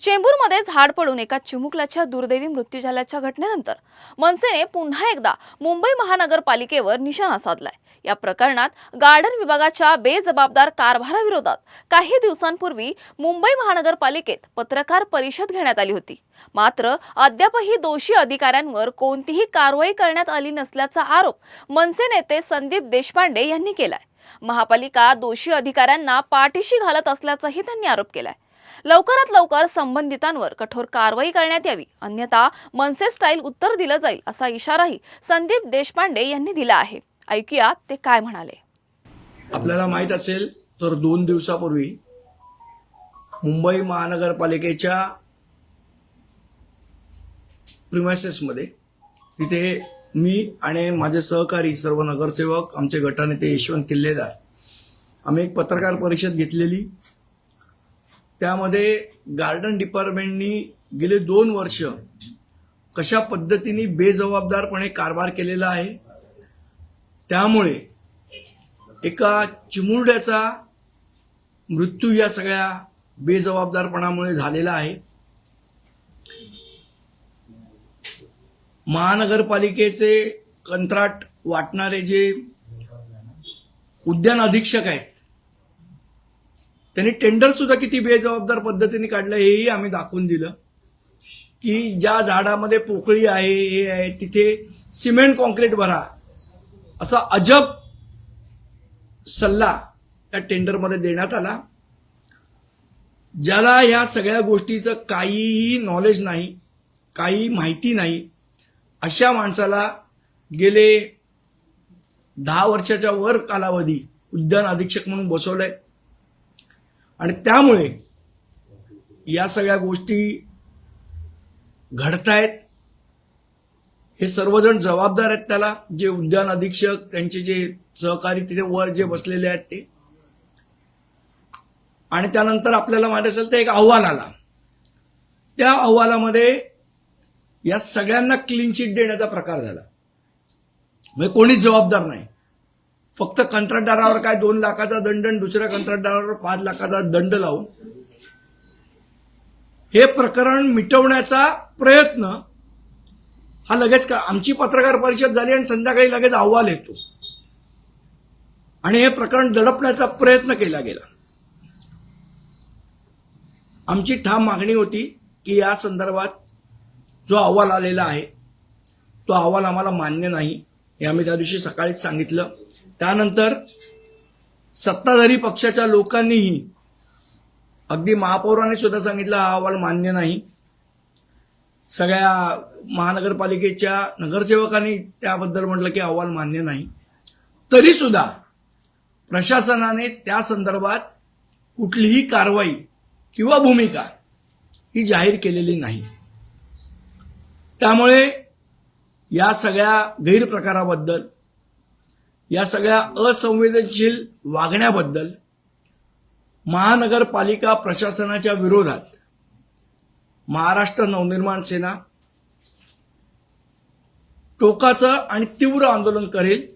चेंबूरमध्ये झाड पडून एका चिमुकल्याच्या दुर्दैवी मृत्यू झाल्याच्या घटनेनंतर मनसेने पुन्हा एकदा मुंबई महानगरपालिकेवर निशाणा साधलाय। या प्रकरणात गार्डन विभागाच्या बेजबाबदार कारभाराविरोधात काही दिवसांपूर्वी मुंबई महानगरपालिकेत पत्रकार परिषद घेण्यात आली होती। मात्र अद्यापही दोषी अधिकाऱ्यांवर कोणतीही कारवाई करण्यात आली नसल्याचा आरोप मनसे नेते संदीप देशपांडे यांनी केलाय। महापालिका दोषी अधिकाऱ्यांना पाठीशी घालत असल्याचाही त्यांनी आरोप केलाय। लवकरात लवकर संबंधितांवर कठोर कारवाई करण्यात यावी, अन्यथा मनसे स्टाईल उत्तर दिलं जाईल असा इशाराही संदीप देशपांडे यांनी दिला आहे। ऐकूया ते काय म्हणाले। आपल्याला माहित असेल तर 2 दिवसापूर्वी मुंबई महानगरपालिकेच्या प्रिमायसेसमध्ये तिथे मी आणि माझे सहकारी सर्व नगरसेवक, आमचे गटनेते यशवंत किल्लेदार आम्ही एक पत्रकार परिषद घेतलेली। त्यामध्ये गार्डन डिपार्टमेंटनी गेले 2 वर्ष कशा पद्धतीने बेजबाबदारपणे कारभार केलेला आहे, त्यामुळे एका चिमुरड्याचा मृत्यू या सगळ्या बेजबाबदारपणामुळे झालेला आहे। महानगरपालिकेचे कंत्राट वाटणारे जे उद्यान अधीक्षक आहेत त्यांनी टेंडर सुद्धा किती बेजबाबदार पद्धतीने काढलं हेही आम्ही दाखवून दिलं की ज्या झाडामध्ये पोकळी आहे, हे आहे, तिथे सिमेंट कॉन्क्रीट भरा असा अजब सल्ला त्या टेंडरमध्ये देण्यात आला। ज्याला या सगळ्या गोष्टीचं काहीही नॉलेज नाही, काही माहिती नाही, अशा माणसाला गेले 10 वर्षाच्या वर कालावधी उद्यान अधीक्षक म्हणून बसवलंय आणि त्यामुळे या सगळ्या गोष्टी घडतायत। हे सर्वजण जबाबदार आहेत त्याला, जे उद्यान अधीक्षक, त्यांचे जे सहकारी तिथे वर जे बसलेले आहेत ते। आणि त्यानंतर आपल्याला माहिती असेल तर एक अहवाल आला, त्या अहवालामध्ये या सगळ्यांना क्लीन चिट देण्याचा प्रकार झाला। म्हणजे कोणीच जबाबदार नाही, फक्त कंत्राटदारावर काय 2 लाखाचा दंड आणि दुसऱ्या कंत्राटदारावर 5 लाखाचा दंड लावून हे प्रकरण मिटवण्याचा प्रयत्न हा लगेच आमची पत्रकार परिषद झाली आणि संध्याकाळी लगेच अहवाल येतो आणि हे प्रकरण दडपण्याचा प्रयत्न केला गेला। आमची ठाम मागणी होती की या संदर्भात जो अहवाल आलेला आहे तो अहवाल आम्हाला मान्य नाही, हे आम्ही त्या दिवशी सकाळीच सांगितलं। त्यानंतर सत्ताधारी पक्षाच्या लोकांनीही, अगदी महापौरांनी सुद्धा सांगितलं हा अहवाल मान्य नाही। सगळ्या महानगरपालिकेच्या नगरसेवकांनी त्याबद्दल म्हटलं की अहवाल मान्य नाही। तरी सुद्धा प्रशासनाने त्या संदर्भात कुठलीही कारवाई किंवा भूमिका ही जाहीर केलेली नाही। त्यामुळे या सगळ्या गैरप्रकाराबद्दल, या सगळ्या असंवेदनशील वागण्याबद्दल महानगरपालिका प्रशासनाच्या विरोधात महाराष्ट्र नवनिर्माण सेना टोकाचं आणि तीव्र आंदोलन करेल